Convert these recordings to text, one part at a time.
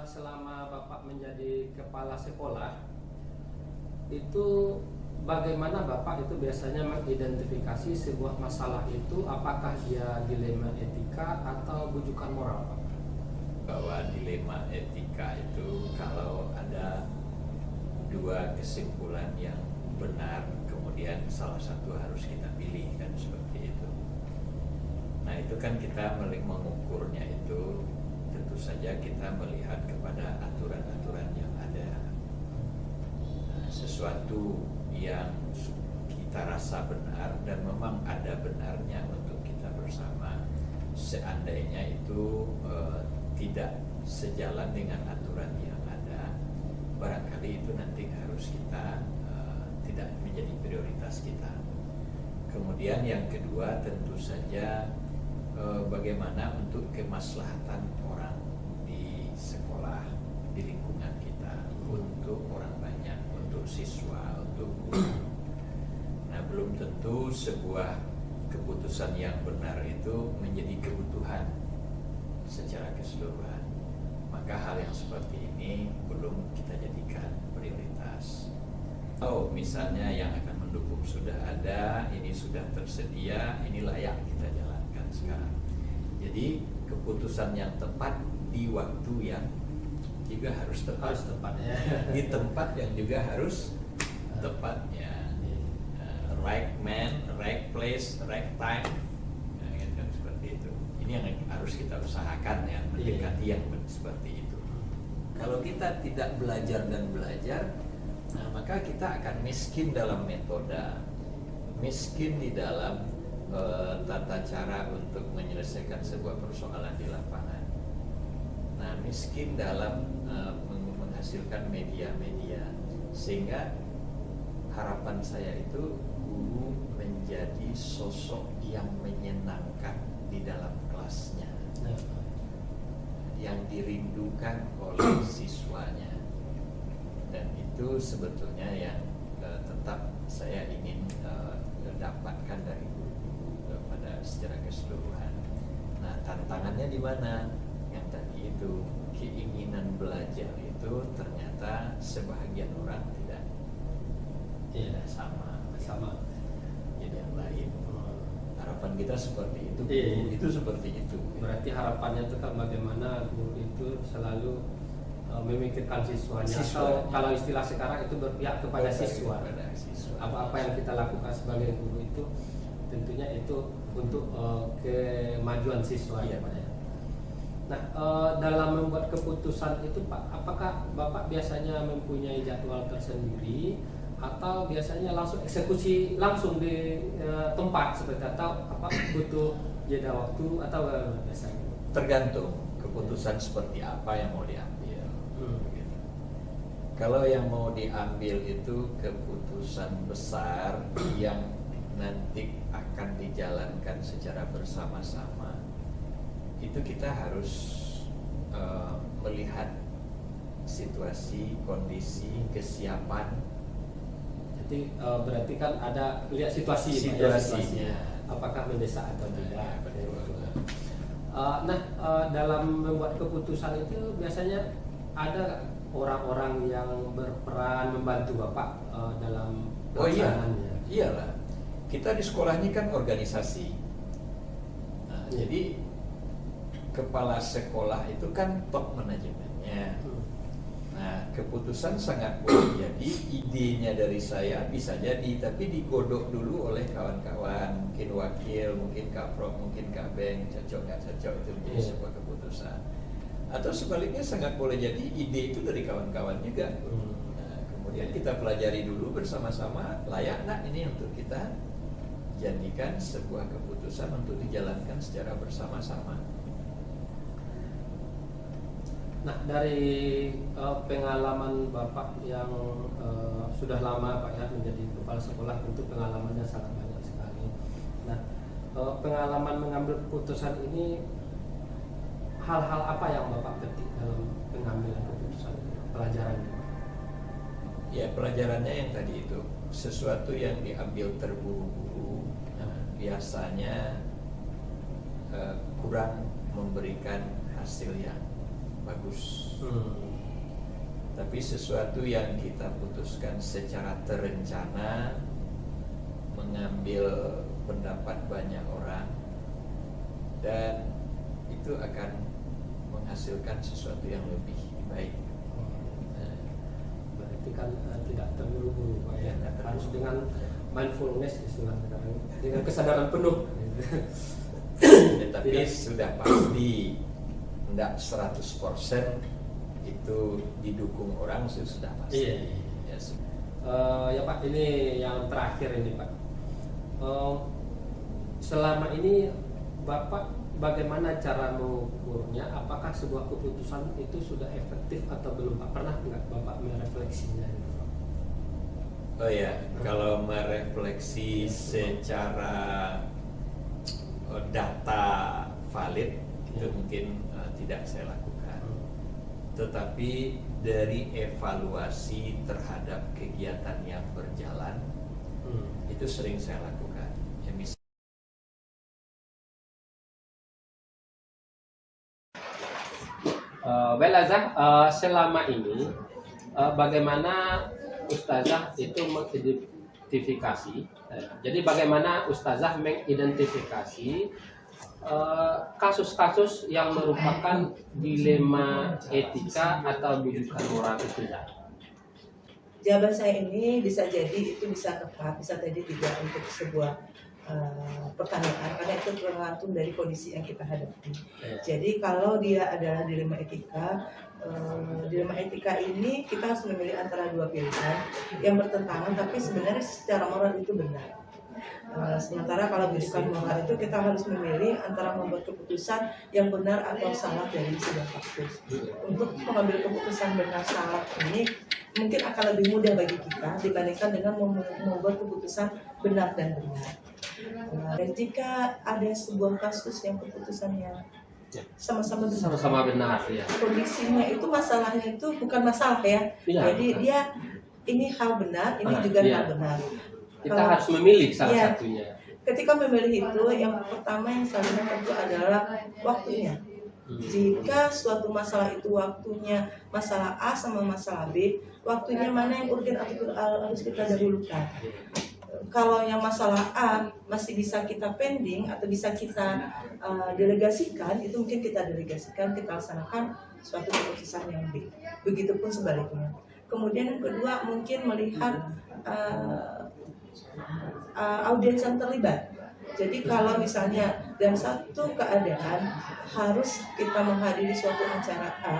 selama Bapak menjadi kepala sekolah itu bagaimana Bapak itu biasanya mengidentifikasi sebuah masalah itu, apakah dia dilema etika atau bujukan moral, Pak? Bahwa dilema etika itu kalau ada dua kesimpulan yang benar, kemudian salah satu harus kita pilih, kan seperti itu. Nah itu kan kita mengukurnya itu tentu saja kita melihat kepada aturan-aturan yang ada. Nah, sesuatu yang kita rasa benar dan memang ada benarnya untuk kita bersama, seandainya itu tidak sejalan dengan aturan yang ada, barangkali itu nanti harus kita tidak menjadi prioritas kita. Kemudian yang kedua tentu saja bagaimana untuk kemaslahatan orang di sekolah, di lingkungan kita, untuk orang banyak, untuk siswa, untuk guru. Nah belum tentu sebuah keputusan yang benar itu menjadi kebutuhan secara keseluruhan. Maka hal yang seperti ini belum kita jadikan prioritas. Oh, misalnya yang akan mendukung sudah ada, ini sudah tersedia, ini layak kita jalankan sekarang. Jadi keputusan yang tepat di waktu yang juga harus tepat, di tempat yang juga harus tepatnya. Right man, right place, right time, kan seperti itu. Ini yang harus kita usahakan ya, mendekati yang seperti itu. Kalau kita tidak belajar dan belajar, nah maka kita akan miskin dalam metode, miskin di dalam tata cara untuk menyelesaikan sebuah persoalan di lapangan. Nah miskin dalam menghasilkan media-media, sehingga harapan saya itu guru menjadi sosok yang menyenangkan di dalam kelasnya, yang dirindukan oleh siswanya, dan itu sebetulnya yang tetap saya ingin dapatkan dari guru pada secara keseluruhan. Nah tantangannya di mana? Yang tadi itu keinginan belajar itu ternyata sebahagian orang tidak sama. Jadi yang lain. Harapan kita seperti itu, itu seperti itu. Berarti harapannya itu kan bagaimana guru itu selalu memikirkan siswanya. Atau kalau istilah sekarang itu berpihak kepada siswa. Apa-apa yang kita lakukan sebagai guru itu tentunya itu untuk kemajuan siswa ya Pak. Nah dalam membuat keputusan itu Pak, apakah Bapak biasanya mempunyai jadwal tersendiri atau biasanya langsung eksekusi langsung di tempat seperti, atau apa butuh jeda waktu atau biasanya? Tergantung keputusan seperti apa yang mau diambil. Gitu. Kalau yang mau diambil itu keputusan besar yang nanti akan dijalankan secara bersama-sama, itu kita harus melihat situasi, kondisi, kesiapan. Jadi berarti kan ada lihat situasinya, apakah mendesak atau tidak. Dalam membuat keputusan itu biasanya ada orang-orang yang berperan membantu Bapak dalam pelaksanaannya. Iyalah, kita di sekolah ini kan organisasi. Nah, jadi kepala sekolah itu kan top manajemennya. Nah, keputusan sangat boleh jadi, idenya dari saya bisa jadi, tapi digodok dulu oleh kawan-kawan, mungkin wakil, mungkin kaprok, mungkin kabeng, cocok nggak cocok itu menjadi sebuah keputusan. Atau sebaliknya sangat boleh jadi ide itu dari kawan-kawan juga. Nah, kemudian kita pelajari dulu bersama-sama, layak nggak ini untuk kita jadikan sebuah keputusan untuk dijalankan secara bersama-sama. Nah dari pengalaman Bapak yang sudah lama Pak ya menjadi kepala sekolah, tentu pengalamannya sangat banyak sekali. Nah pengalaman mengambil keputusan ini, hal-hal apa yang Bapak petik dalam pengambilan keputusan, pelajarannya? Ya pelajarannya yang tadi itu, sesuatu yang diambil terburu-buru biasanya kurang memberikan hasil yang bagus. Hmm. Tapi sesuatu yang kita putuskan secara terencana, mengambil pendapat banyak orang, dan itu akan menghasilkan sesuatu yang lebih baik. Berarti kan tidak terburu-buru Pak ya, harus dengan mindfulness istilah sekarang, dengan kesadaran penuh. Tapi sudah pasti tidak 100% itu didukung orang, sudah pasti. Iya. Ya Pak, ini yang terakhir ini Pak. Selama ini Bapak bagaimana cara mengukurnya? Apakah sebuah keputusan itu sudah efektif atau belum Pak? Pernah nggak Bapak merefleksinya? Oh ya, kalau merefleksi secara data valid itu mungkin tidak saya lakukan. Tetapi dari evaluasi terhadap kegiatan yang berjalan itu sering saya lakukan. Ya, Belazah, selama ini bagaimana Ustazah itu mengidentifikasi? Jadi bagaimana Ustazah mengidentifikasi kasus-kasus yang merupakan dilema etika atau bujukan moral itu? Jawaban saya ini bisa jadi itu bisa tepat, bisa jadi tidak untuk sebuah pertanyaan, karena itu tergantung dari kondisi yang kita hadapi. Jadi kalau dia adalah dilema etika ini kita harus memilih antara dua pilihan yang bertentangan, tapi sebenarnya secara moral itu benar. Sementara kalau bujukan moral itu kita harus memilih antara membuat keputusan yang benar atau salah dari sebuah kasus. Untuk mengambil keputusan benar salah ini mungkin akan lebih mudah bagi kita dibandingkan dengan membuat keputusan benar dan benar. Dan jika ada sebuah kasus yang keputusannya sama-sama benar, ya. Kondisinya itu masalahnya itu bukan masalah ya. Jadi dia ini hal benar, ini juga hal benar. Kita harus memilih salah satunya. Ketika memilih itu, yang pertama yang saya lihat tentu adalah waktunya. Jika suatu masalah itu waktunya masalah A sama masalah B, waktunya mana yang urgen atau harus kita dahulukan. Kalau yang masalah A masih bisa kita pending atau bisa kita delegasikan, itu mungkin kita delegasikan, kita laksanakan suatu keputusan yang B. Begitupun sebaliknya. Kemudian yang kedua mungkin melihat audiens yang terlibat. Jadi kalau misalnya dalam satu keadaan harus kita menghadiri suatu acara A,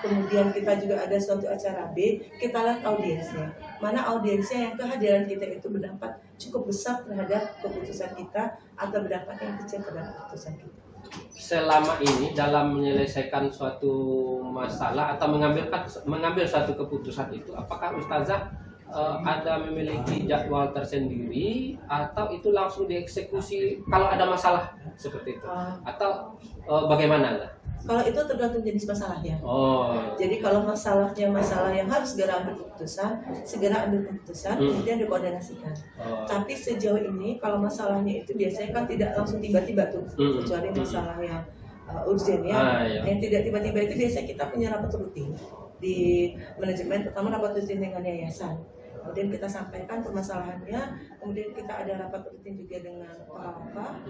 kemudian kita juga ada suatu acara B, kita lihat audiensnya. Mana audiensnya yang kehadiran kita itu berdampak cukup besar terhadap keputusan kita atau berdampak yang kecil terhadap keputusan kita. Selama ini dalam menyelesaikan suatu masalah atau mengambil suatu keputusan itu, apakah Ustazah ada memiliki jadwal tersendiri atau itu langsung dieksekusi kalau ada masalah seperti itu, atau bagaimana? Kalau itu tergantung jenis masalahnya. Jadi kalau masalahnya masalah yang harus segera ambil keputusan, kemudian dikoordinasikan. Tapi sejauh ini kalau masalahnya itu biasanya kan tidak langsung tiba-tiba tuh, kecuali masalah yang urgent ya. Yang tidak tiba-tiba itu biasanya kita punya rapat rutin di manajemen, pertama rapat rutin dengan yayasan. Kemudian kita sampaikan permasalahannya, kemudian kita ada rapat rutin juga dengan apa.